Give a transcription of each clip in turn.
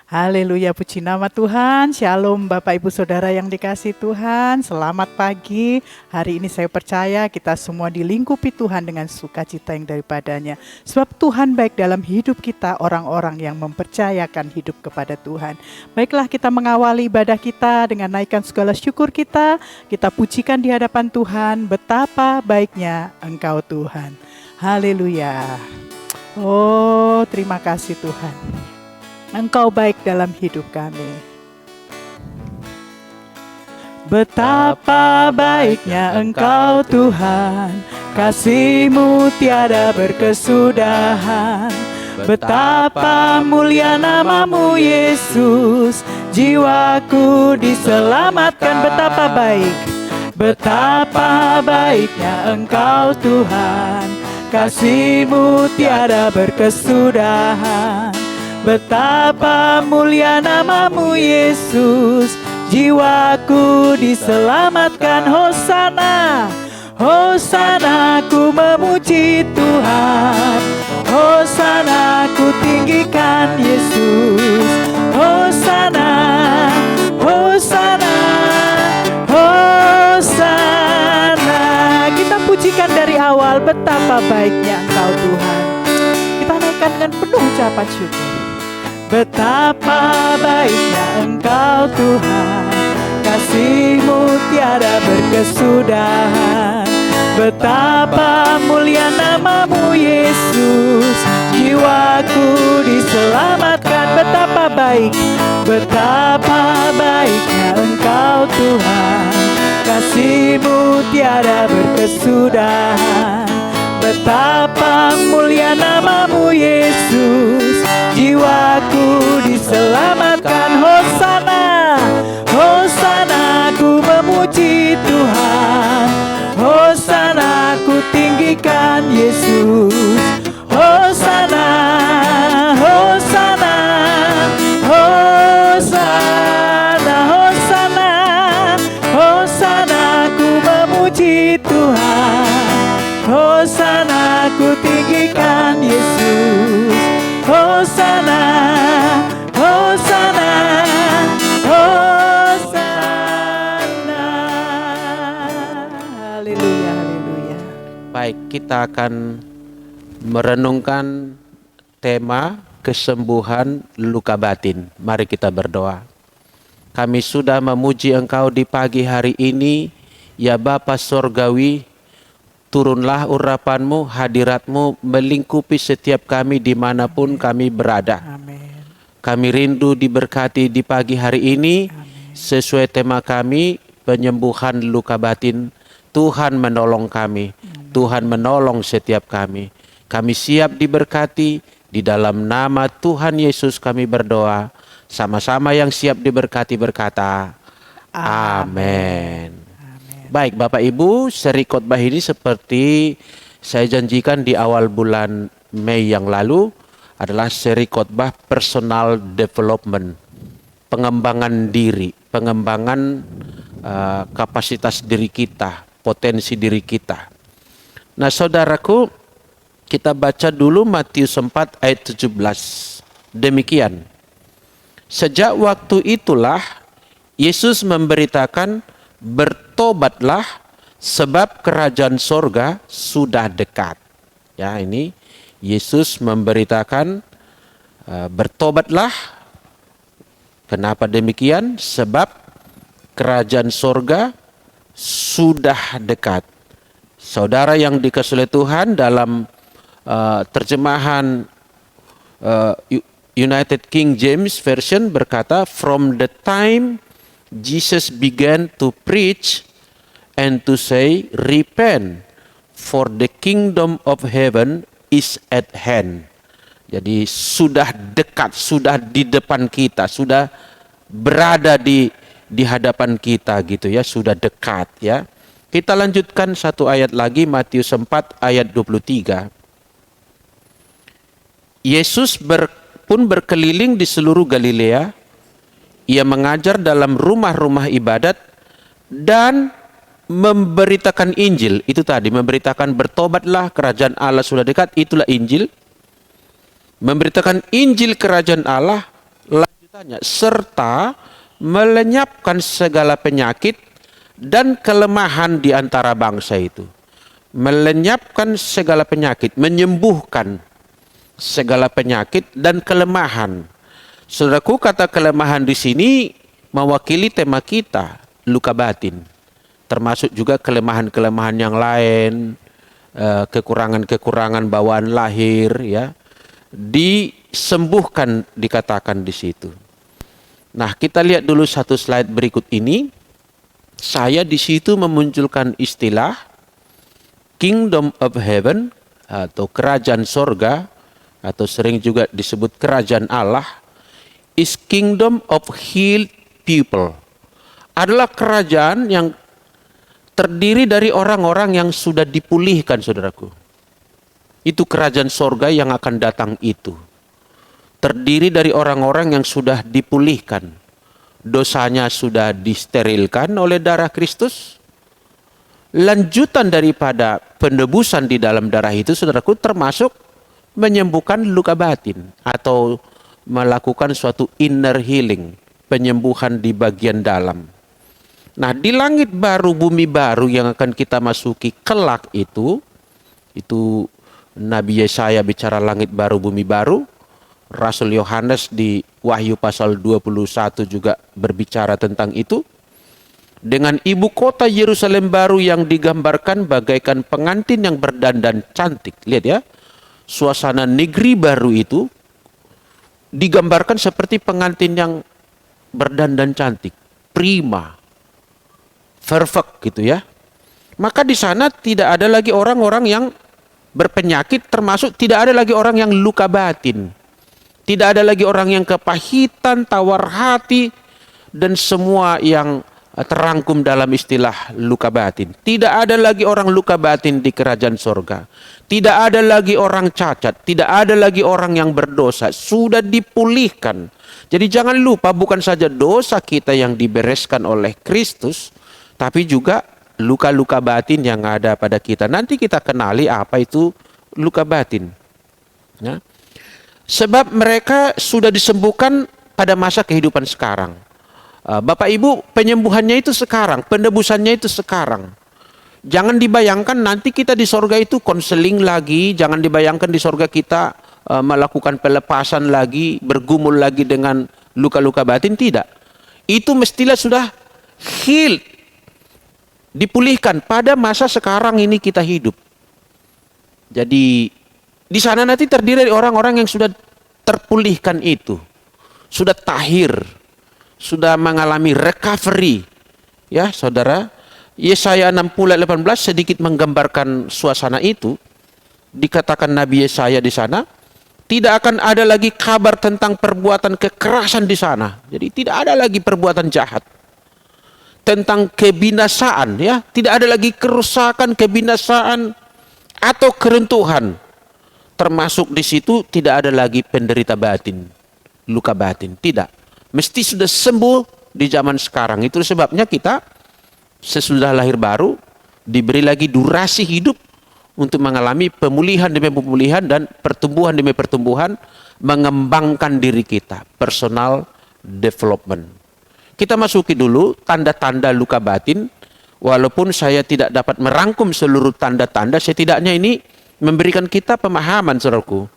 Haleluya, puji nama Tuhan. Shalom Bapak Ibu Saudara yang dikasihi Tuhan. Selamat pagi. Hari ini saya percaya kita semua dilingkupi Tuhan dengan sukacita yang daripadanya. Sebab Tuhan baik dalam hidup kita, orang-orang yang mempercayakan hidup kepada Tuhan. Baiklah, kita mengawali ibadah kita dengan naikkan segala syukur kita. Kita pujikan di hadapan Tuhan, betapa baiknya Engkau Tuhan. Haleluya. Oh, terima kasih Tuhan. Engkau baik dalam hidup kami. Betapa baiknya Engkau Tuhan, kasih-Mu tiada berkesudahan. Betapa mulia nama-Mu Yesus, jiwaku diselamatkan. Betapa baik, betapa baiknya Engkau Tuhan, kasih-Mu tiada berkesudahan. Betapa mulia nama-Mu Yesus, jiwaku diselamatkan. Hosana, Hosana, ku memuji Tuhan. Hosana, ku tinggikan Yesus. Hosana, Hosana, Hosana. Kita pujikan dari awal, betapa baiknya Engkau Tuhan. Kita naikkan dengan penuh ucapan syukur. Betapa baiknya Engkau Tuhan, kasih-Mu tiada berkesudahan. Betapa mulia nama-Mu Yesus, jiwaku diselamatkan. Betapa baik, betapa baiknya Engkau Tuhan, kasih-Mu tiada berkesudahan. Betapa mulia nama-Mu Yesus, jiwaku diselamatkan. Hosana, Hosana, ku memuji Tuhan. Hosana, ku tinggikan Yesus. Hosana, Hosana, Hosana, Hosana, Hosana, ku memuji Tuhan. Hosana, ku tinggikan Yesus. Hosana, Hosana, Hosana. Haleluya, haleluya. Baik, kita akan merenungkan tema kesembuhan luka batin. Mari kita berdoa. Kami sudah memuji Engkau di pagi hari ini, ya Bapa Sorgawi. Turunlah urapan-Mu, hadirat-Mu melingkupi setiap kami dimanapun kami berada. Amin. Kami rindu diberkati di pagi hari ini. Amin. Sesuai tema kami, penyembuhan luka batin. Tuhan menolong kami. Tuhan menolong setiap kami. Kami siap diberkati. Di dalam nama Tuhan Yesus kami berdoa. Sama-sama yang siap diberkati berkata, Amin. Baik Bapak Ibu, seri khotbah ini seperti saya janjikan di awal bulan Mei yang lalu adalah seri khotbah personal development, pengembangan diri, pengembangan kapasitas diri kita, potensi diri kita. Nah saudaraku, kita baca dulu Matius 4 ayat 17. Demikian, sejak waktu itulah Yesus memberitakan, bertobatlah sebab kerajaan sorga sudah dekat. Ya, ini Yesus memberitakan bertobatlah. Kenapa demikian? Sebab kerajaan sorga sudah dekat. Saudara yang dikasihi Tuhan, dalam terjemahan United King James Version berkata, from the time Jesus began to preach and to say, repent, for the kingdom of heaven is at hand. Jadi sudah dekat, sudah di depan kita, sudah berada di hadapan kita gitu ya, sudah dekat ya. Kita lanjutkan satu ayat lagi, Matius 4 ayat 23. Yesus pun berkeliling di seluruh Galilea. Ia mengajar dalam rumah-rumah ibadat dan memberitakan Injil. Itu tadi, memberitakan bertobatlah, kerajaan Allah sudah dekat, itulah Injil. Memberitakan Injil kerajaan Allah. serta melenyapkan segala penyakit dan kelemahan di antara bangsa itu. Melenyapkan segala penyakit, menyembuhkan segala penyakit dan kelemahan. Saudaraku, kata kelemahan di sini mewakili tema kita, luka batin. Termasuk juga kelemahan-kelemahan yang lain, kekurangan-kekurangan bawaan lahir, ya, disembuhkan dikatakan di situ. Nah, kita lihat dulu satu slide berikut ini. Saya di situ memunculkan istilah Kingdom of Heaven atau kerajaan sorga, atau sering juga disebut kerajaan Allah, is kingdom of healed people. Adalah kerajaan yang terdiri dari orang-orang yang sudah dipulihkan, saudaraku. Itu kerajaan sorga yang akan datang itu. Terdiri dari orang-orang yang sudah dipulihkan. Dosanya sudah disterilkan oleh darah Kristus. Lanjutan daripada penebusan di dalam darah itu, saudaraku, termasuk menyembuhkan luka batin atau melakukan suatu inner healing, penyembuhan di bagian dalam. Nah, di langit baru, bumi baru yang akan kita masuki kelak itu Nabi Yesaya bicara langit baru, bumi baru. Rasul Yohanes di Wahyu pasal 21 juga berbicara tentang itu. Dengan ibu kota Yerusalem baru yang digambarkan bagaikan pengantin yang berdandan cantik. Lihat ya, suasana negeri baru itu digambarkan seperti pengantin yang berdandan cantik, prima, perfect gitu ya. Maka di sana tidak ada lagi orang-orang yang berpenyakit, termasuk tidak ada lagi orang yang luka batin. Tidak ada lagi orang yang kepahitan, tawar hati, dan semua yang terangkum dalam istilah luka batin. Tidak ada lagi orang luka batin di kerajaan sorga. Tidak ada lagi orang cacat, tidak ada lagi orang yang berdosa. Sudah dipulihkan. Jadi jangan lupa, bukan saja dosa kita yang dibereskan oleh Kristus, tapi juga luka-luka batin yang ada pada kita. Nanti kita kenali apa itu luka batin. Ya. Sebab mereka sudah disembuhkan pada masa kehidupan sekarang. Bapak Ibu, penyembuhannya itu sekarang, penebusannya itu sekarang. Jangan dibayangkan nanti kita di sorga itu konseling lagi, jangan dibayangkan di sorga kita melakukan pelepasan lagi, bergumul lagi dengan luka-luka batin, tidak. Itu mestilah sudah healed, dipulihkan pada masa sekarang ini kita hidup. Jadi di sana nanti terdiri dari orang-orang yang sudah terpulihkan itu, sudah tahir, sudah mengalami recovery. Ya, saudara, Yesaya 60 ayat 18 sedikit menggambarkan suasana itu. Dikatakan Nabi Yesaya di sana, tidak akan ada lagi kabar tentang perbuatan kekerasan di sana. Jadi tidak ada lagi perbuatan jahat. Tentang kebinasaan, ya, tidak ada lagi kerusakan, kebinasaan atau keruntuhan. Termasuk di situ tidak ada lagi penderita batin, luka batin, tidak. Mesti sudah sembuh di zaman sekarang. Itu sebabnya kita sesudah lahir baru diberi lagi durasi hidup untuk mengalami pemulihan demi pemulihan dan pertumbuhan demi pertumbuhan, mengembangkan diri kita, personal development. Kita masuki dulu tanda-tanda luka batin. Walaupun saya tidak dapat merangkum seluruh tanda-tanda, setidaknya ini memberikan kita pemahaman, saudaraku.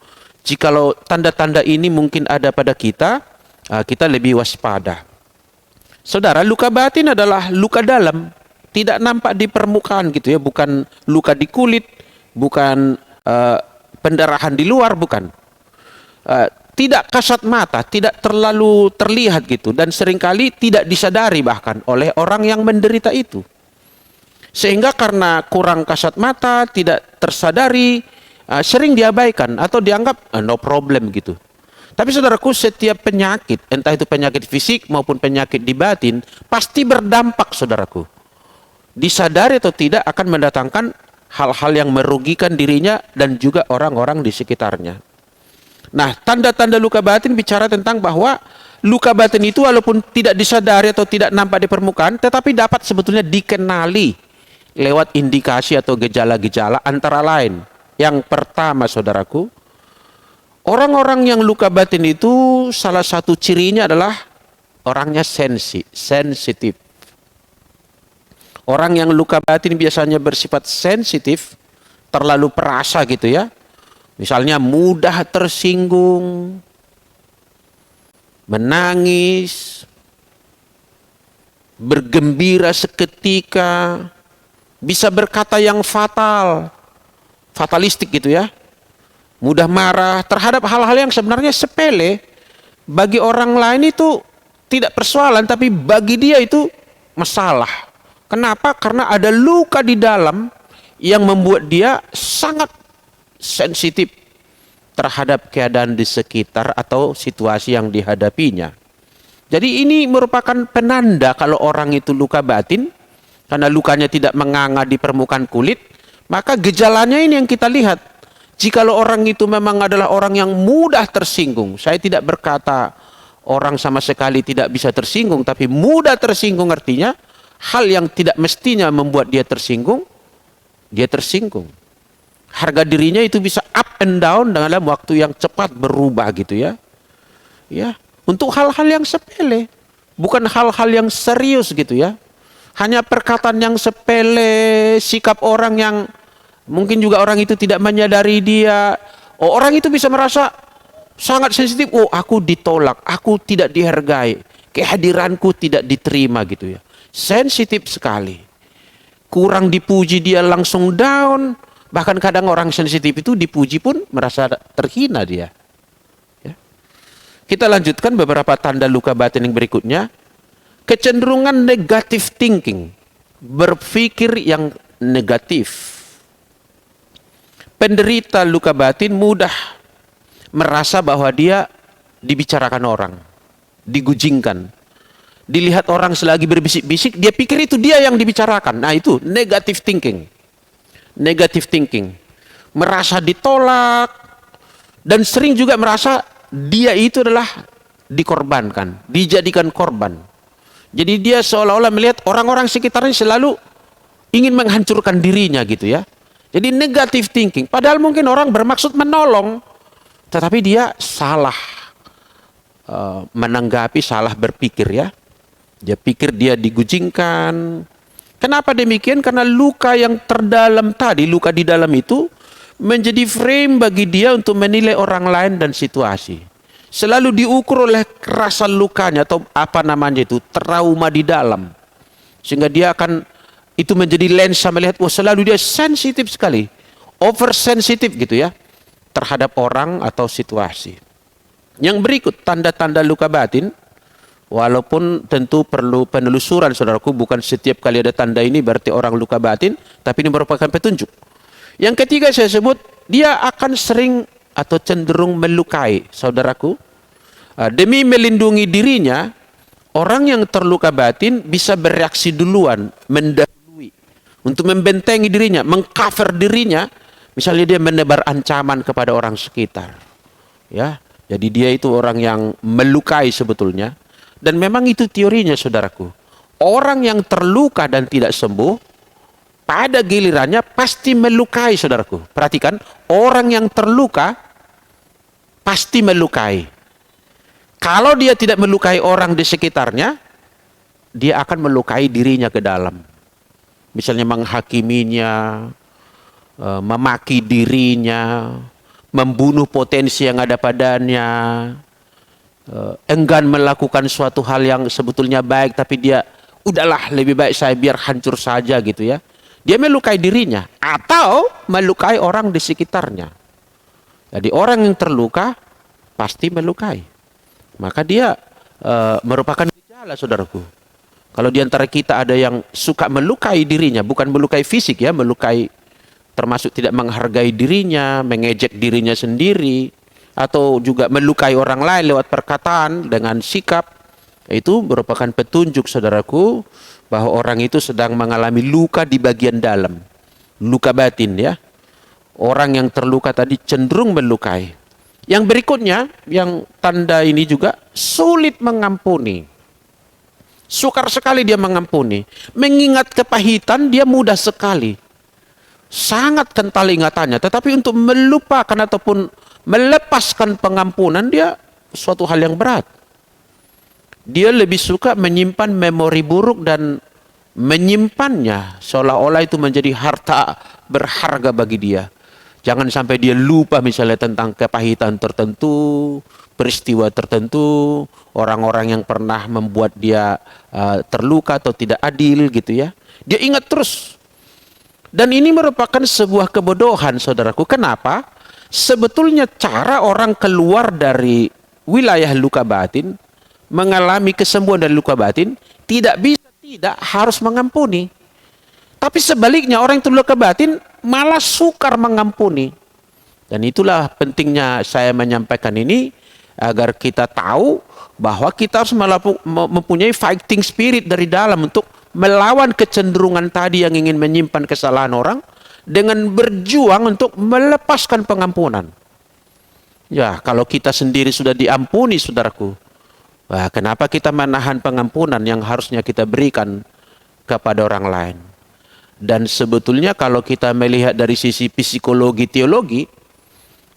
Jikalau tanda-tanda ini mungkin ada pada kita, kita lebih waspada. Saudara, luka batin adalah luka dalam, tidak nampak di permukaan gitu ya, bukan luka di kulit, bukan pendarahan di luar, bukan. Tidak kasat mata, tidak terlalu terlihat gitu, dan seringkali tidak disadari bahkan oleh orang yang menderita itu. Sehingga karena kurang kasat mata, tidak tersadari, sering diabaikan atau dianggap no problem gitu. Tapi saudaraku, setiap penyakit, entah itu penyakit fisik maupun penyakit di batin, pasti berdampak, saudaraku. Disadari atau tidak akan mendatangkan hal-hal yang merugikan dirinya dan juga orang-orang di sekitarnya. Nah, tanda-tanda luka batin bicara tentang bahwa luka batin itu walaupun tidak disadari atau tidak nampak di permukaan, tetapi dapat sebetulnya dikenali lewat indikasi atau gejala-gejala antara lain. Yang pertama, saudaraku, Orang-orang yang luka batin itu salah satu cirinya adalah orangnya sensitif. Orang yang luka batin biasanya bersifat sensitif, terlalu perasa gitu ya. Misalnya mudah tersinggung, menangis, bergembira seketika, bisa berkata yang fatalistik gitu ya. Mudah marah terhadap hal-hal yang sebenarnya sepele. Bagi orang lain itu tidak persoalan, tapi bagi dia itu masalah. Kenapa? Karena ada luka di dalam yang membuat dia sangat sensitif terhadap keadaan di sekitar atau situasi yang dihadapinya. Jadi ini merupakan penanda kalau orang itu luka batin, karena lukanya tidak menganga di permukaan kulit, maka gejalanya ini yang kita lihat. Jikalau orang itu memang adalah orang yang mudah tersinggung, saya tidak berkata orang sama sekali tidak bisa tersinggung, tapi mudah tersinggung artinya hal yang tidak mestinya membuat dia tersinggung, dia tersinggung. Harga dirinya itu bisa up and down dalam waktu yang cepat berubah gitu ya. Ya, untuk hal-hal yang sepele, bukan hal-hal yang serius gitu ya. Hanya perkataan yang sepele, sikap orang yang mungkin juga orang itu tidak menyadari dia. Oh, orang itu bisa merasa sangat sensitif. Oh, aku ditolak, aku tidak dihargai, kehadiranku tidak diterima gitu ya. Sensitif sekali. Kurang dipuji dia langsung down. Bahkan kadang orang sensitif itu dipuji pun merasa terhina dia. Ya. Kita lanjutkan beberapa tanda luka batin yang berikutnya. Kecenderungan negative thinking. Berpikir yang negatif. Penderita luka batin mudah merasa bahwa dia dibicarakan orang, digujingkan. Dilihat orang selagi berbisik-bisik, dia pikir itu dia yang dibicarakan. Nah itu negative thinking. Negative thinking. Merasa ditolak, dan sering juga merasa dia itu adalah dikorbankan, dijadikan korban. Jadi dia seolah-olah melihat orang-orang sekitarnya selalu ingin menghancurkan dirinya gitu ya. Jadi negative thinking, padahal mungkin orang bermaksud menolong, tetapi dia salah menanggapi, salah berpikir ya. Dia pikir dia digujingkan. Kenapa demikian? Karena luka yang terdalam tadi, luka di dalam itu menjadi frame bagi dia untuk menilai orang lain dan situasi. Selalu diukur oleh rasa lukanya atau apa namanya itu, trauma di dalam. Sehingga dia akan itu menjadi lensa melihat, wah selalu dia sensitif sekali, oversensitif gitu ya, terhadap orang atau situasi. Yang berikut tanda-tanda luka batin, walaupun tentu perlu penelusuran saudaraku, bukan setiap kali ada tanda ini berarti orang luka batin, tapi ini merupakan petunjuk. Yang ketiga saya sebut, dia akan sering atau cenderung melukai saudaraku. Demi melindungi dirinya, orang yang terluka batin bisa bereaksi duluan, untuk membentengi dirinya, mengcover dirinya. Misalnya dia menebar ancaman kepada orang sekitar. Ya, jadi dia itu orang yang melukai sebetulnya. Dan memang itu teorinya saudaraku. Orang yang terluka dan tidak sembuh, pada gilirannya pasti melukai saudaraku. Perhatikan, orang yang terluka pasti melukai. Kalau dia tidak melukai orang di sekitarnya, dia akan melukai dirinya ke dalam. Misalnya menghakiminya, memaki dirinya, membunuh potensi yang ada padanya, enggan melakukan suatu hal yang sebetulnya baik, tapi dia, udahlah lebih baik saya biar hancur saja gitu ya. Dia melukai dirinya atau melukai orang di sekitarnya. Jadi orang yang terluka pasti melukai. Maka dia merupakan gejala saudaraku. Kalau di antara kita ada yang suka melukai dirinya, bukan melukai fisik ya, melukai termasuk tidak menghargai dirinya, mengejek dirinya sendiri, atau juga melukai orang lain lewat perkataan dengan sikap, itu merupakan petunjuk saudaraku bahwa orang itu sedang mengalami luka di bagian dalam, luka batin ya. Orang yang terluka tadi cenderung melukai. Yang berikutnya, yang tanda ini juga sulit mengampuni. Sukar sekali dia mengampuni. Mengingat kepahitan dia mudah sekali. Sangat kental ingatannya. Tetapi untuk melupakan ataupun melepaskan pengampunan dia suatu hal yang berat. Dia lebih suka menyimpan memori buruk dan menyimpannya seolah-olah itu menjadi harta berharga bagi dia. Jangan sampai dia lupa misalnya tentang kepahitan tertentu, peristiwa tertentu, orang-orang yang pernah membuat dia terluka atau tidak adil gitu ya. Dia ingat terus. Dan ini merupakan sebuah kebodohan, saudaraku. Kenapa? Sebetulnya cara orang keluar dari wilayah luka batin, mengalami kesembuhan dari luka batin, tidak harus mengampuni. Tapi sebaliknya orang yang terluka batin malah sukar mengampuni. Dan itulah pentingnya saya menyampaikan ini, agar kita tahu bahwa kita harus mempunyai fighting spirit dari dalam untuk melawan kecenderungan tadi yang ingin menyimpan kesalahan orang dengan berjuang untuk melepaskan pengampunan. Ya, kalau kita sendiri sudah diampuni, saudaraku, wah, kenapa kita menahan pengampunan yang harusnya kita berikan kepada orang lain? Dan sebetulnya kalau kita melihat dari sisi psikologi teologi,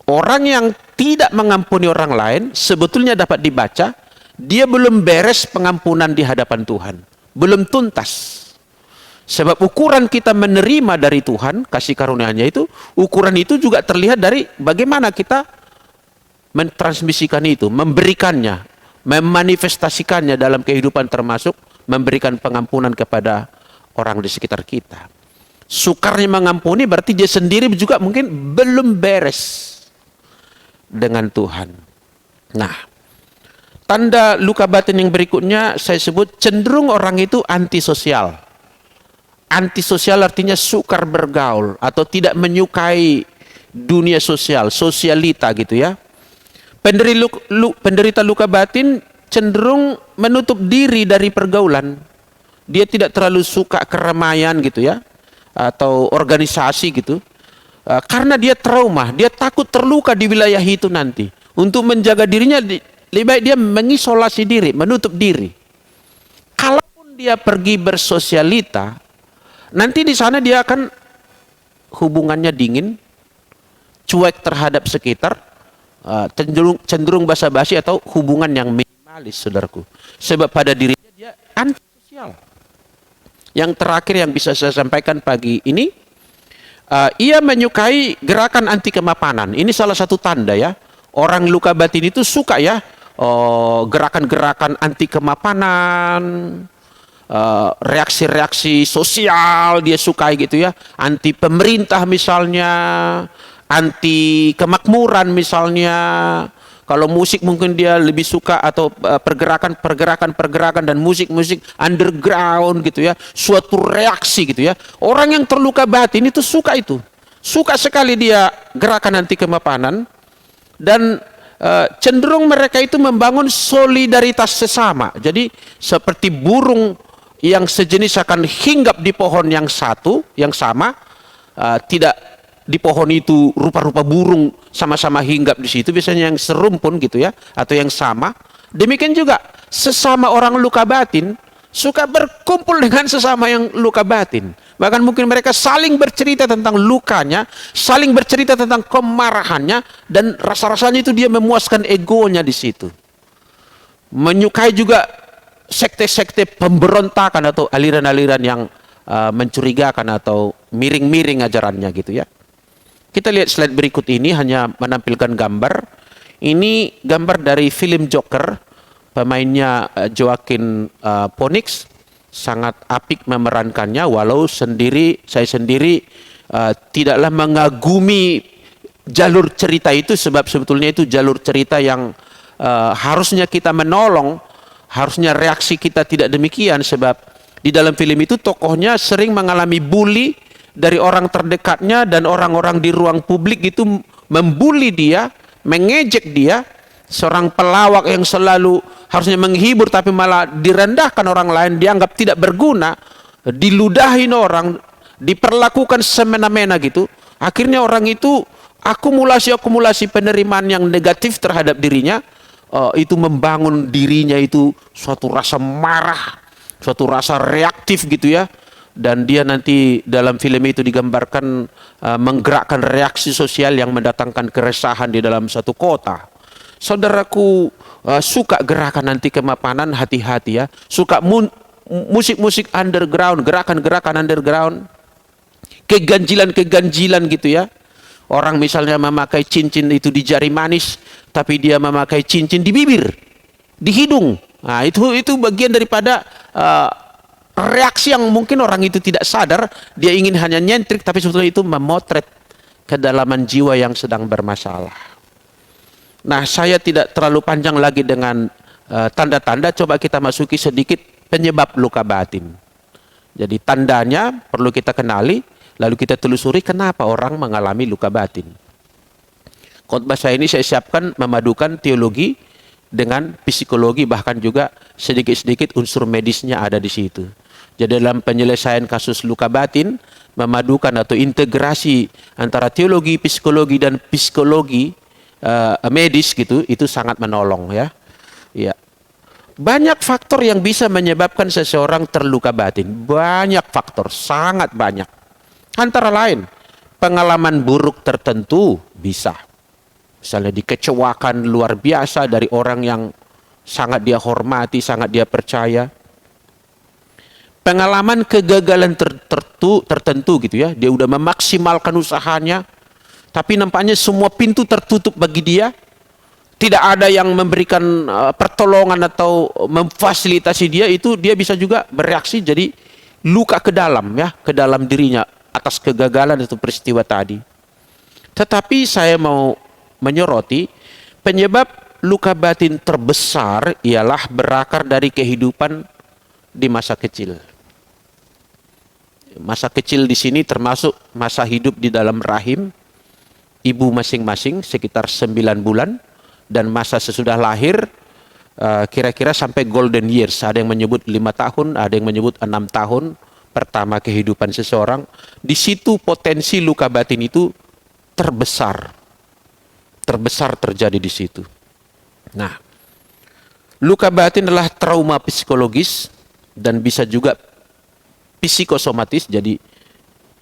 orang yang tidak mengampuni orang lain sebetulnya dapat dibaca dia belum beres pengampunan di hadapan Tuhan, belum tuntas. Sebab ukuran kita menerima dari Tuhan kasih karunia-Nya itu, ukuran itu juga terlihat dari bagaimana kita mentransmisikan itu, memberikannya, memanifestasikannya dalam kehidupan, termasuk memberikan pengampunan kepada orang di sekitar kita. Sukarnya mengampuni berarti dia sendiri juga mungkin belum beres dengan Tuhan. Nah, tanda luka batin yang berikutnya saya sebut cenderung orang itu antisosial. Antisosial artinya sukar bergaul atau tidak menyukai dunia sosial, sosialita gitu ya. Penderita luka batin cenderung menutup diri dari pergaulan. Dia tidak terlalu suka keramaian gitu ya, atau organisasi gitu. Karena dia trauma, dia takut terluka di wilayah itu nanti. Untuk menjaga dirinya, lebih baik dia mengisolasi diri, menutup diri. Kalaupun dia pergi bersosialita, nanti di sana dia akan hubungannya dingin, cuek terhadap sekitar, cenderung basa-basi atau hubungan yang minimalis, saudaraku. Sebab pada dirinya dia antisosial. Yang terakhir yang bisa saya sampaikan pagi ini, ia menyukai gerakan anti kemapanan. Ini salah satu tanda ya. Orang luka batin itu suka ya gerakan-gerakan anti kemapanan, reaksi-reaksi sosial dia sukai gitu ya. Anti pemerintah misalnya, anti kemakmuran misalnya. Kalau musik mungkin dia lebih suka, atau pergerakan dan musik underground gitu ya, suatu reaksi gitu ya. Orang yang terluka batin itu suka itu. Suka sekali dia gerakan anti kemapanan, dan cenderung mereka itu membangun solidaritas sesama. Jadi seperti burung yang sejenis akan hinggap di pohon yang satu, yang sama, tidak di pohon itu rupa-rupa burung sama-sama hinggap di situ, biasanya yang serumpun gitu ya, atau yang sama. Demikian juga sesama orang luka batin suka berkumpul dengan sesama yang luka batin. Bahkan mungkin mereka saling bercerita tentang lukanya, saling bercerita tentang kemarahannya, dan rasa-rasanya itu dia memuaskan egonya di situ. Menyukai juga sekte-sekte pemberontakan atau aliran-aliran yang mencurigakan atau miring-miring ajarannya gitu ya. Kita lihat slide berikut ini, hanya menampilkan gambar. Ini gambar dari film Joker, pemainnya Joaquin Phoenix, sangat apik memerankannya. Walau saya sendiri tidaklah mengagumi jalur cerita itu, sebab sebetulnya itu jalur cerita yang harusnya kita menolong, harusnya reaksi kita tidak demikian. Sebab di dalam film itu tokohnya sering mengalami bully dari orang terdekatnya, dan orang-orang di ruang publik itu membuli dia, mengejek dia. Seorang pelawak yang selalu harusnya menghibur tapi malah direndahkan orang lain, dianggap tidak berguna, diludahin orang, diperlakukan semena-mena gitu. Akhirnya orang itu akumulasi penerimaan yang negatif terhadap dirinya, itu membangun dirinya itu suatu rasa marah, suatu rasa reaktif gitu ya, dan dia nanti dalam film itu digambarkan menggerakkan reaksi sosial yang mendatangkan keresahan di dalam satu kota. Saudaraku, suka gerakan anti kemapanan, hati-hati ya. Suka musik-musik underground, gerakan-gerakan underground, keganjilan-keganjilan gitu ya. Orang misalnya memakai cincin itu di jari manis, tapi dia memakai cincin di bibir, di hidung. Nah, itu bagian daripada reaksi yang mungkin orang itu tidak sadar, dia ingin hanya nyentrik, tapi sebetulnya itu memotret kedalaman jiwa yang sedang bermasalah. Nah, saya tidak terlalu panjang lagi dengan tanda-tanda, coba kita masuki sedikit penyebab luka batin. Jadi tandanya perlu kita kenali, lalu kita telusuri kenapa orang mengalami luka batin. Khotbah saya ini saya siapkan memadukan teologi dengan psikologi, bahkan juga sedikit-sedikit unsur medisnya ada di situ. Jadi dalam penyelesaian kasus luka batin, memadukan atau integrasi antara teologi, psikologi dan psikologi medis gitu, itu sangat menolong ya. Ya. Banyak faktor yang bisa menyebabkan seseorang terluka batin. Banyak faktor, sangat banyak. Antara lain, pengalaman buruk tertentu bisa. Misalnya dikecewakan luar biasa dari orang yang sangat dia hormati, sangat dia percaya. Pengalaman kegagalan tertentu gitu ya, dia udah memaksimalkan usahanya, tapi nampaknya semua pintu tertutup bagi dia, tidak ada yang memberikan pertolongan atau memfasilitasi dia, itu dia bisa juga bereaksi jadi luka ke dalam ya, ke dalam dirinya atas kegagalan itu peristiwa tadi. Tetapi saya mau menyoroti penyebab luka batin terbesar ialah berakar dari kehidupan di masa kecil. Masa kecil di sini termasuk masa hidup di dalam rahim ibu masing-masing sekitar 9 bulan, dan masa sesudah lahir kira-kira sampai golden years. Ada yang menyebut 5 tahun, ada yang menyebut 6 tahun pertama kehidupan seseorang. Di situ potensi luka batin itu terbesar terjadi di situ. Nah, luka batin adalah trauma psikologis dan bisa juga psikosomatis, jadi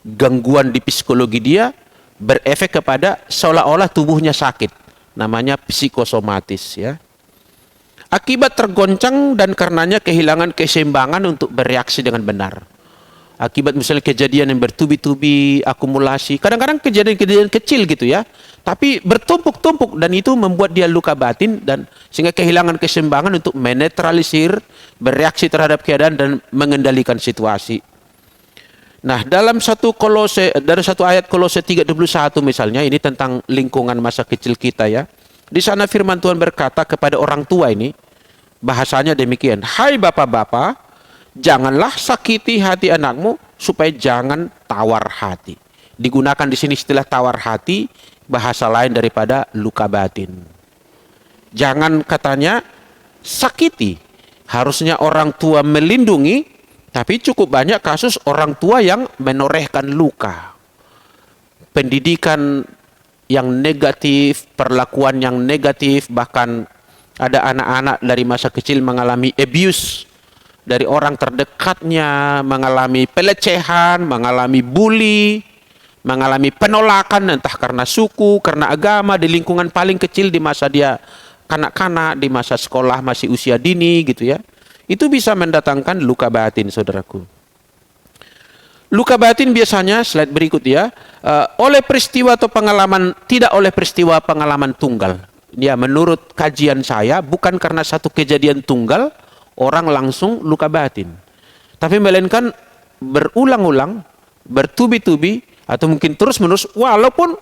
gangguan di psikologi dia berefek kepada seolah-olah tubuhnya sakit, namanya psikosomatis ya. Akibat tergoncang dan karenanya kehilangan keseimbangan untuk bereaksi dengan benar. Akibat misalnya kejadian yang bertubi-tubi, akumulasi, kadang-kadang kejadian-kejadian kecil gitu ya, tapi bertumpuk-tumpuk, dan itu membuat dia luka batin dan sehingga kehilangan keseimbangan untuk menetralisir, bereaksi terhadap keadaan dan mengendalikan situasi. Nah, dalam satu ayat Kolose 3:21 misalnya, ini tentang lingkungan masa kecil kita ya. Di sana firman Tuhan berkata kepada orang tua ini, bahasanya demikian, "Hai bapak-bapak, janganlah sakiti hati anakmu supaya jangan tawar hati." Digunakan di sini istilah tawar hati, bahasa lain daripada luka batin. Jangan katanya sakiti. Harusnya orang tua melindungi, tapi cukup banyak kasus orang tua yang menorehkan luka. Pendidikan yang negatif, perlakuan yang negatif, bahkan ada anak-anak dari masa kecil mengalami abuse dari orang terdekatnya, mengalami pelecehan, mengalami bully, mengalami penolakan entah karena suku, karena agama, di lingkungan paling kecil di masa dia kanak-kanak, di masa sekolah masih usia dini gitu ya. Itu bisa mendatangkan luka batin, saudaraku. Luka batin biasanya, slide berikut ya, oleh peristiwa atau pengalaman, tidak oleh peristiwa pengalaman tunggal. Ya, menurut kajian saya, bukan karena satu kejadian tunggal, orang langsung luka batin. Tapi melainkan berulang-ulang, bertubi-tubi, atau mungkin terus-menerus, walaupun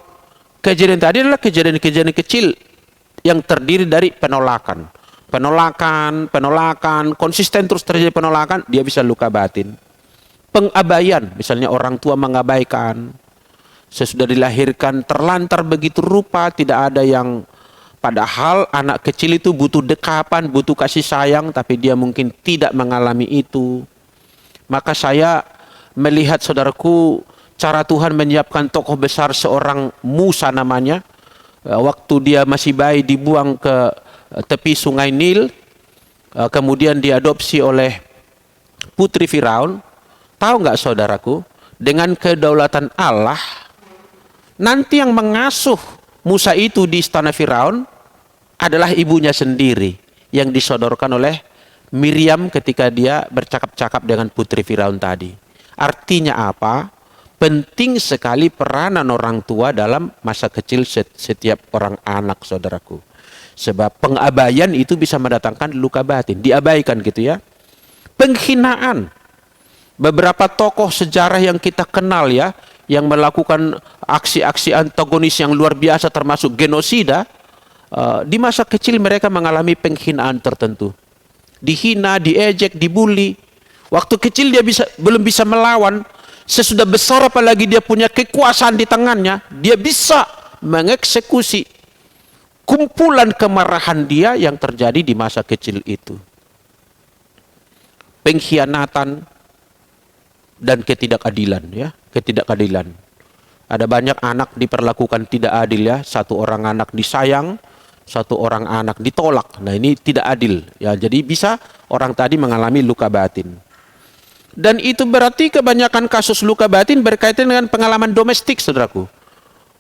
kejadian tadi adalah kejadian-kejadian kecil yang terdiri dari penolakan, konsisten terus terjadi penolakan, dia bisa luka batin. Pengabaian, misalnya orang tua mengabaikan, sesudah dilahirkan terlantar begitu rupa, tidak ada yang, padahal anak kecil itu butuh dekapan, butuh kasih sayang, tapi dia mungkin tidak mengalami itu. Maka saya melihat, saudaraku, cara Tuhan menyiapkan tokoh besar seorang Musa namanya, waktu dia masih bayi dibuang ke tepi sungai Nil, kemudian diadopsi oleh putri Firaun, Tahu nggak saudaraku, dengan kedaulatan Allah, nanti yang mengasuh Musa itu di istana Firaun adalah ibunya sendiri yang disodorkan oleh Miriam ketika dia bercakap-cakap dengan putri Firaun tadi. Artinya apa? Penting sekali peranan orang tua dalam masa kecil setiap orang anak, saudaraku. Sebab pengabaian itu bisa mendatangkan luka batin, diabaikan gitu ya. Penghinaan. Beberapa tokoh sejarah yang kita kenal ya, yang melakukan aksi-aksi antagonis yang luar biasa termasuk genosida, di masa kecil mereka mengalami penghinaan tertentu. Dihina, diejek, dibully. Waktu kecil dia belum bisa melawan, sesudah besar apalagi dia punya kekuasaan di tangannya, dia bisa mengeksekusi kumpulan kemarahan dia yang terjadi di masa kecil itu. Pengkhianatan dan ketidakadilan ya, ketidakadilan. Ada banyak anak diperlakukan tidak adil ya, satu orang anak disayang, satu orang anak ditolak. Nah, ini tidak adil ya. Jadi bisa orang tadi mengalami luka batin. Dan itu berarti kebanyakan kasus luka batin berkaitan dengan pengalaman domestik, saudaraku.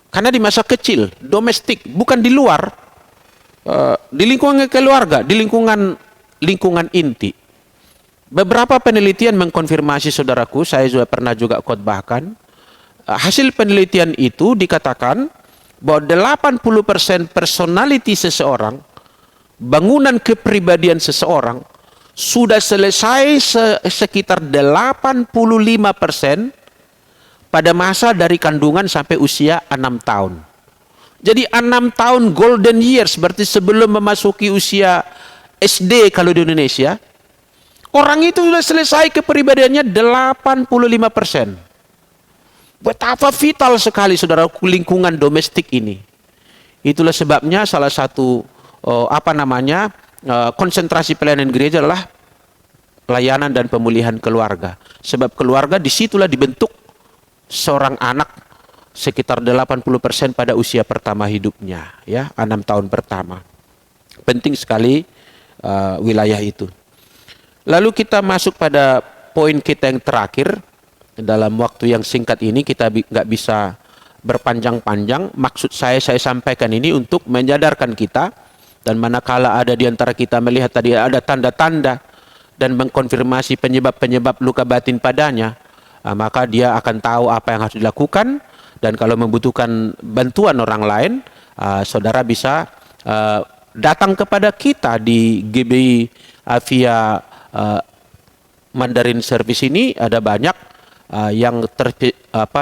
Karena di masa kecil, domestik, bukan di luar, di lingkungan keluarga, di lingkungan inti. Beberapa penelitian mengkonfirmasi, saudaraku, saya pernah khotbahkan, hasil penelitian itu dikatakan bahwa 80% personality seseorang, bangunan kepribadian seseorang, sudah selesai sekitar 85% pada masa dari kandungan sampai usia 6 tahun. Jadi 6 tahun golden years, berarti sebelum memasuki usia SD kalau di Indonesia, orang itu sudah selesai kepribadiannya 85%. Betapa vital sekali, saudara, lingkungan domestik ini. Itulah sebabnya salah satu konsentrasi pelayanan gereja adalah layanan dan pemulihan keluarga. Sebab keluarga disitulah dibentuk seorang anak sekitar 80% pada usia pertama hidupnya, ya, 6 tahun pertama. Penting sekali wilayah itu. Lalu kita masuk pada poin kita yang terakhir. Dalam waktu yang singkat ini kita nggak bisa berpanjang-panjang. Maksud saya sampaikan ini untuk menyadarkan kita, dan manakala ada di antara kita melihat tadi ada tanda-tanda dan mengkonfirmasi penyebab-penyebab luka batin padanya, maka dia akan tahu apa yang harus dilakukan. Dan kalau membutuhkan bantuan orang lain, saudara bisa datang kepada kita di GBI via Mandarin Service ini. Ada banyak yang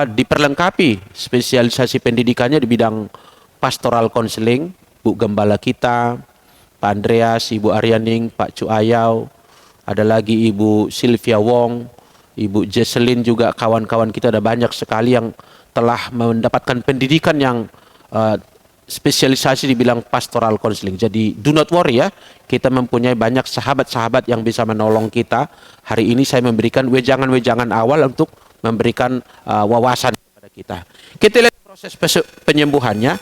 diperlengkapi spesialisasi pendidikannya di bidang pastoral counseling. Bu Gembala kita, Pak Andreas, Ibu Aryaning, Pak Cu Ayau, ada lagi Ibu Sylvia Wong, Ibu Jesselyn, juga kawan-kawan kita ada banyak sekali yang telah mendapatkan pendidikan yang spesialisasi di bidang pastoral counseling. Jadi do not worry ya, kita mempunyai banyak sahabat-sahabat yang bisa menolong kita. Hari ini saya memberikan wejangan-wejangan awal untuk memberikan wawasan kepada kita. Kita lihat proses penyembuhannya.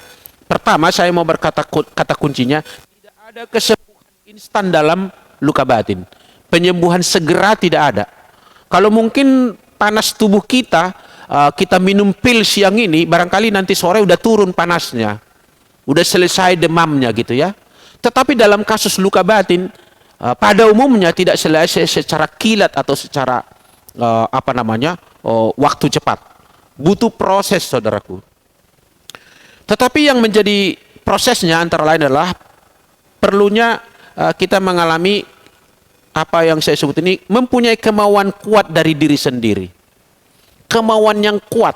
Pertama, saya mau berkata kata kuncinya, tidak ada kesembuhan instan dalam luka batin. Penyembuhan segera tidak ada. Kalau mungkin panas tubuh kita, kita minum pil siang ini, barangkali nanti sore udah turun panasnya, udah selesai demamnya gitu ya. Tetapi dalam kasus luka batin, pada umumnya tidak selesai secara kilat atau secara waktu cepat. Butuh proses, saudaraku. Tetapi yang menjadi prosesnya antara lain adalah perlunya kita mengalami apa yang saya sebut ini, mempunyai kemauan kuat dari diri sendiri. Kemauan yang kuat,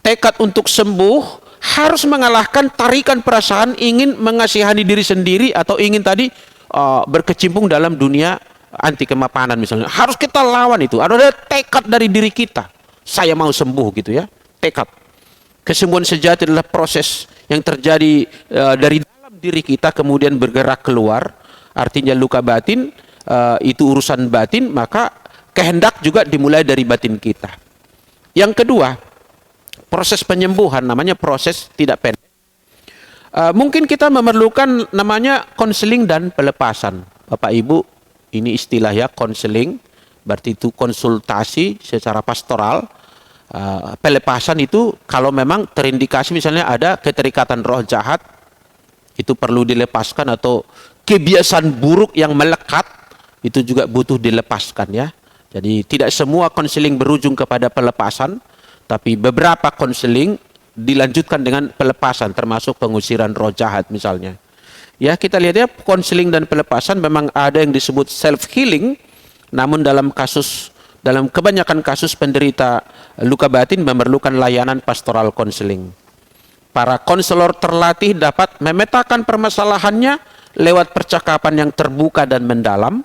tekad untuk sembuh, harus mengalahkan tarikan perasaan ingin mengasihani diri sendiri atau ingin tadi berkecimpung dalam dunia anti kemapanan misalnya. Harus kita lawan itu. Ada tekad dari diri kita. Saya mau sembuh gitu ya. Tekad. Kesembuhan sejati adalah proses yang terjadi dari dalam diri kita kemudian bergerak keluar. Artinya luka batin itu urusan batin, maka kehendak juga dimulai dari batin kita. Yang kedua, proses penyembuhan namanya proses tidak pendek. Mungkin kita memerlukan namanya konseling dan pelepasan. Bapak Ibu, ini istilah ya, konseling, berarti itu konsultasi secara pastoral. Pelepasan itu kalau memang terindikasi misalnya ada keterikatan roh jahat, itu perlu dilepaskan, atau kebiasaan buruk yang melekat, itu juga butuh dilepaskan ya. Jadi tidak semua konseling berujung kepada pelepasan, tapi beberapa konseling dilanjutkan dengan pelepasan, termasuk pengusiran roh jahat misalnya. Ya, kita lihat ya, konseling dan pelepasan memang ada yang disebut self healing, namun dalam kebanyakan kasus penderita luka batin memerlukan layanan pastoral konseling. Para konselor terlatih dapat memetakan permasalahannya lewat percakapan yang terbuka dan mendalam.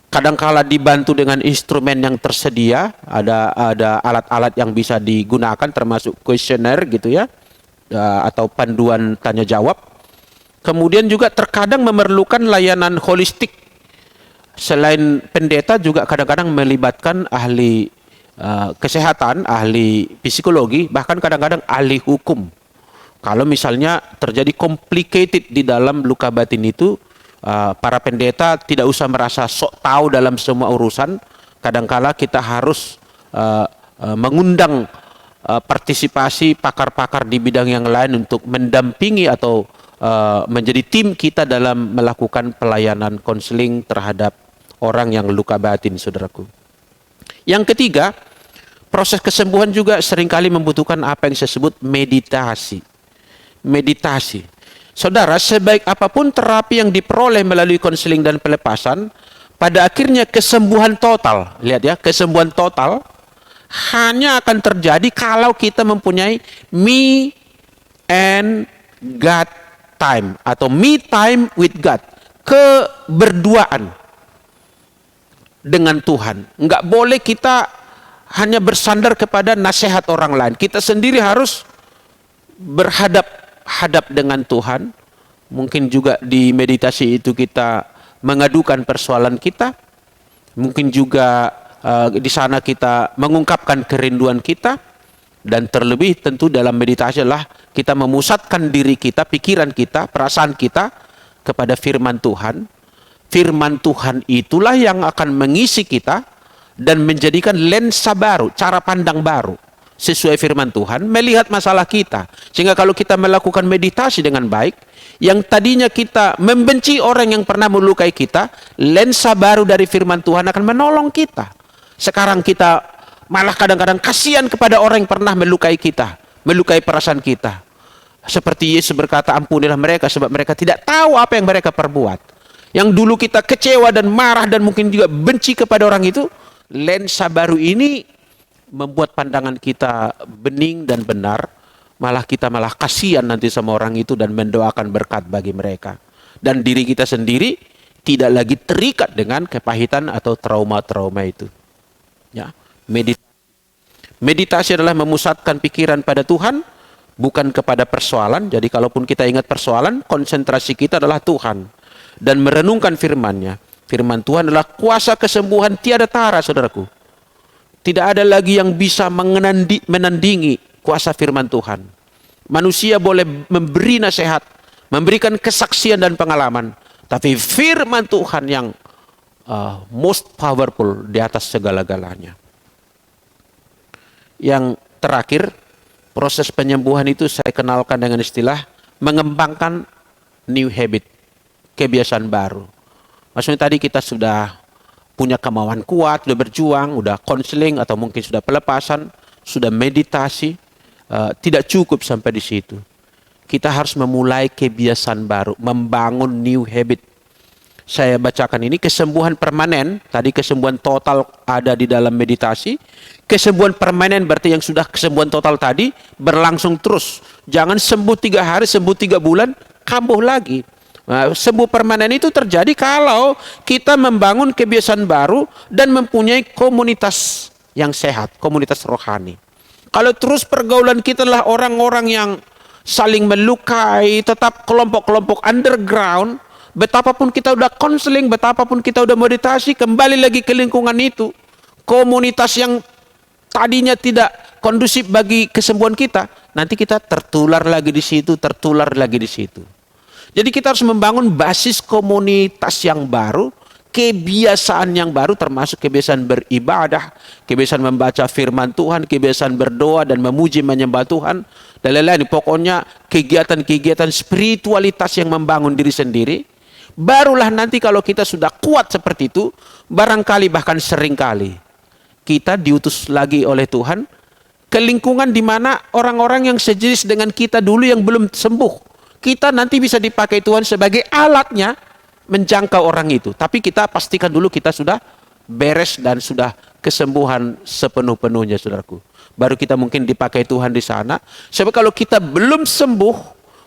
Kadangkala dibantu dengan instrumen yang tersedia, ada alat-alat yang bisa digunakan termasuk kuesioner gitu ya, atau panduan tanya jawab. Kemudian juga terkadang memerlukan layanan holistik. Selain pendeta juga kadang-kadang melibatkan ahli kesehatan, ahli psikologi, bahkan kadang-kadang ahli hukum. Kalau misalnya terjadi complicated di dalam luka batin itu, para pendeta tidak usah merasa sok tahu dalam semua urusan. Kadangkala kita harus mengundang partisipasi pakar-pakar di bidang yang lain untuk mendampingi atau menjadi tim kita dalam melakukan pelayanan konseling terhadap orang yang luka batin, saudaraku. Yang ketiga, proses kesembuhan juga seringkali membutuhkan apa yang saya sebut meditasi. Meditasi. Saudara, sebaik apapun terapi yang diperoleh melalui konseling dan pelepasan, pada akhirnya kesembuhan total, lihat ya, kesembuhan total hanya akan terjadi kalau kita mempunyai me and God time, atau me time with God, keberduaan dengan Tuhan. Enggak boleh kita hanya bersandar kepada nasihat orang lain. Kita sendiri harus berhadap-hadap dengan Tuhan. Mungkin juga di meditasi itu kita mengadukan persoalan kita. Mungkin juga di sana kita mengungkapkan kerinduan kita. Dan terlebih tentu dalam meditasi adalah kita memusatkan diri kita, pikiran kita, perasaan kita kepada firman Tuhan. Firman Tuhan itulah yang akan mengisi kita dan menjadikan lensa baru, cara pandang baru sesuai firman Tuhan, melihat masalah kita. Sehingga kalau kita melakukan meditasi dengan baik, yang tadinya kita membenci orang yang pernah melukai kita, lensa baru dari firman Tuhan akan menolong kita. Sekarang kita malah kadang-kadang kasihan kepada orang yang pernah melukai kita, melukai perasaan kita. Seperti Yesus berkata, ampunilah mereka sebab mereka tidak tahu apa yang mereka perbuat. Yang dulu kita kecewa dan marah dan mungkin juga benci kepada orang itu, lensa baru ini membuat pandangan kita bening dan benar. Malah kita malah kasihan nanti sama orang itu dan mendoakan berkat bagi mereka. Dan diri kita sendiri tidak lagi terikat dengan kepahitan atau trauma-trauma itu. Ya, meditasi adalah memusatkan pikiran pada Tuhan, bukan kepada persoalan. Jadi kalaupun kita ingat persoalan, konsentrasi kita adalah Tuhan. Dan merenungkan firman-Nya. Firman Tuhan adalah kuasa kesembuhan tiada tara, saudaraku. Tidak ada lagi yang bisa menandingi kuasa firman Tuhan. Manusia boleh memberi nasihat, memberikan kesaksian dan pengalaman, tapi firman Tuhan yang most powerful di atas segala-galanya. Yang terakhir, proses penyembuhan itu saya kenalkan dengan istilah mengembangkan new habit, kebiasaan baru. Maksudnya tadi kita sudah punya kemauan kuat, sudah berjuang, sudah konseling atau mungkin sudah pelepasan, sudah meditasi, tidak cukup sampai di situ. Kita harus memulai kebiasaan baru, membangun new habit. Saya bacakan ini, kesembuhan permanen, tadi kesembuhan total ada di dalam meditasi. Kesembuhan permanen berarti yang sudah kesembuhan total tadi berlangsung terus. Jangan sembuh 3 hari, sembuh 3 bulan, kambuh lagi. Nah, sembuh permanen itu terjadi kalau kita membangun kebiasaan baru dan mempunyai komunitas yang sehat, komunitas rohani. Kalau terus pergaulan kita adalah orang-orang yang saling melukai, tetap kelompok-kelompok underground, betapapun kita udah konseling, betapapun kita udah meditasi, kembali lagi ke lingkungan itu, komunitas yang tadinya tidak kondusif bagi kesembuhan kita, nanti kita tertular lagi di situ, tertular lagi di situ. Jadi kita harus membangun basis komunitas yang baru, kebiasaan yang baru, termasuk kebiasaan beribadah, kebiasaan membaca firman Tuhan, kebiasaan berdoa dan memuji menyembah Tuhan, dan lain-lain. Pokoknya kegiatan-kegiatan spiritualitas yang membangun diri sendiri. Barulah nanti kalau kita sudah kuat seperti itu, barangkali bahkan seringkali kita diutus lagi oleh Tuhan ke lingkungan di mana orang-orang yang sejenis dengan kita dulu yang belum sembuh, kita nanti bisa dipakai Tuhan sebagai alatnya menjangkau orang itu. Tapi kita pastikan dulu kita sudah beres dan sudah kesembuhan sepenuh-penuhnya, saudaraku. Baru kita mungkin dipakai Tuhan di sana. Sebab kalau kita belum sembuh,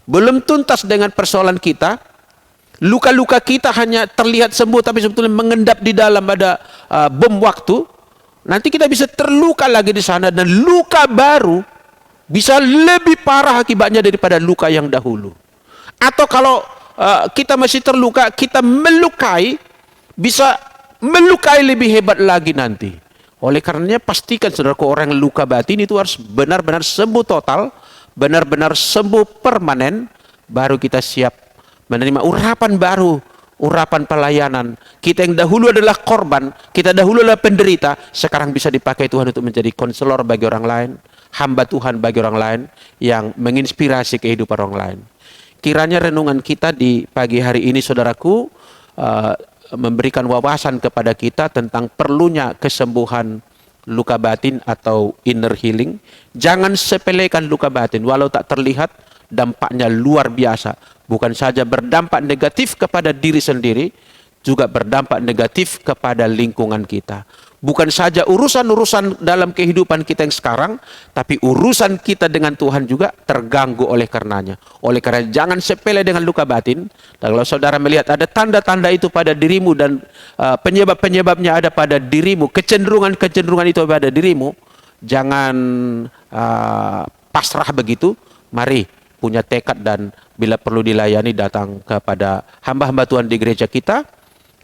belum tuntas dengan persoalan kita, luka-luka kita hanya terlihat sembuh tapi sebetulnya mengendap di dalam ada bom waktu, nanti kita bisa terluka lagi di sana, dan luka baru bisa lebih parah akibatnya daripada luka yang dahulu. Atau kalau kita masih terluka, kita melukai, bisa melukai lebih hebat lagi nanti. Oleh karenanya pastikan, saudaraku, orang luka batin itu harus benar-benar sembuh total, benar-benar sembuh permanen, baru kita siap menerima urapan baru, urapan pelayanan. Kita yang dahulu adalah korban, kita dahulu adalah penderita, sekarang bisa dipakai Tuhan untuk menjadi konselor bagi orang lain, hamba Tuhan bagi orang lain, yang menginspirasi kehidupan orang lain. Kiranya renungan kita di pagi hari ini, saudaraku, memberikan wawasan kepada kita tentang perlunya kesembuhan luka batin atau inner healing. Jangan sepelekan luka batin, walau tak terlihat, dampaknya luar biasa. Bukan saja berdampak negatif kepada diri sendiri, juga berdampak negatif kepada lingkungan kita. Bukan saja urusan-urusan dalam kehidupan kita yang sekarang, tapi urusan kita dengan Tuhan juga terganggu oleh karenanya. Oleh karena jangan sepele dengan luka batin. Dan kalau saudara melihat ada tanda-tanda itu pada dirimu, dan penyebab-penyebabnya ada pada dirimu, kecenderungan-kecenderungan itu pada dirimu, jangan pasrah begitu. Mari punya tekad, dan bila perlu dilayani, datang kepada hamba-hamba Tuhan di gereja kita.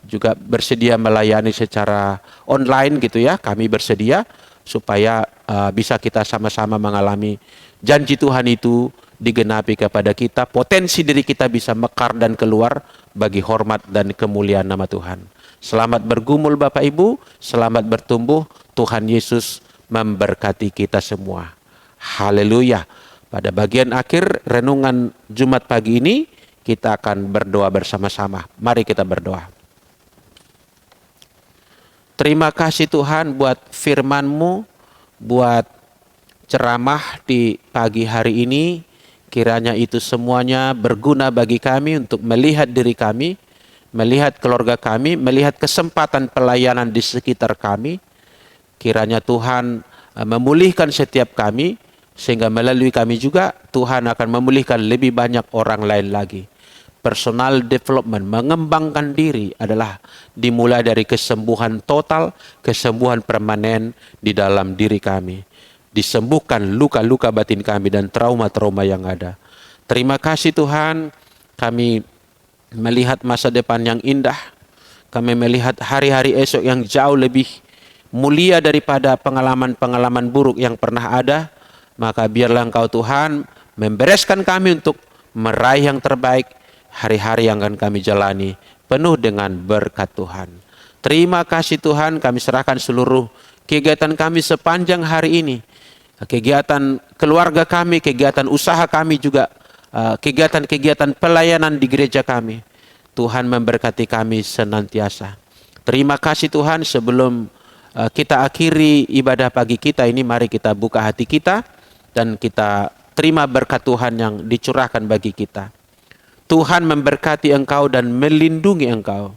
Juga bersedia melayani secara online gitu ya. Kami bersedia supaya bisa kita sama-sama mengalami janji Tuhan itu digenapi kepada kita. Potensi diri kita bisa mekar dan keluar bagi hormat dan kemuliaan nama Tuhan. Selamat bergumul Bapak Ibu, selamat bertumbuh. Tuhan Yesus memberkati kita semua. Haleluya. Pada bagian akhir renungan Jumat pagi ini, kita akan berdoa bersama-sama. Mari kita berdoa. Terima kasih Tuhan buat firman-Mu, buat ceramah di pagi hari ini. Kiranya itu semuanya berguna bagi kami untuk melihat diri kami, melihat keluarga kami, melihat kesempatan pelayanan di sekitar kami. Kiranya Tuhan memulihkan setiap kami, sehingga melalui kami juga Tuhan akan memulihkan lebih banyak orang lain lagi. Personal development, mengembangkan diri adalah dimulai dari kesembuhan total, kesembuhan permanen di dalam diri kami. Disembuhkan luka-luka batin kami dan trauma-trauma yang ada. Terima kasih Tuhan, kami melihat masa depan yang indah. Kami melihat hari-hari esok yang jauh lebih mulia daripada pengalaman-pengalaman buruk yang pernah ada. Maka biarlah Engkau Tuhan membereskan kami untuk meraih yang terbaik. Hari-hari yang akan kami jalani penuh dengan berkat Tuhan. Terima kasih Tuhan, kami serahkan seluruh kegiatan kami sepanjang hari ini. Kegiatan keluarga kami, kegiatan usaha kami juga, kegiatan-kegiatan pelayanan di gereja kami. Tuhan memberkati kami senantiasa. Terima kasih Tuhan, sebelum kita akhiri ibadah pagi kita ini, mari kita buka hati kita dan kita terima berkat Tuhan yang dicurahkan bagi kita. Tuhan memberkati engkau dan melindungi engkau.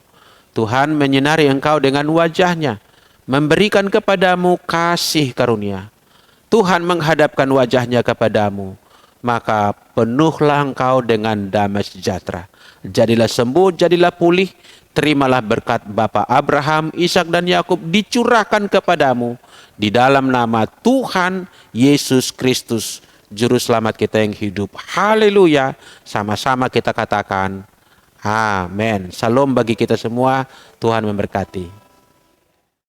Tuhan menyinari engkau dengan wajah-Nya, memberikan kepadamu kasih karunia. Tuhan menghadapkan wajah-Nya kepadamu, maka penuhlah engkau dengan damai sejahtera. Jadilah sembuh, jadilah pulih. Terimalah berkat Bapa Abraham, Ishak dan Yakub dicurahkan kepadamu di dalam nama Tuhan Yesus Kristus, Juru Selamat kita yang hidup. Haleluya. Sama-sama kita katakan amin. Salam bagi kita semua. Tuhan memberkati.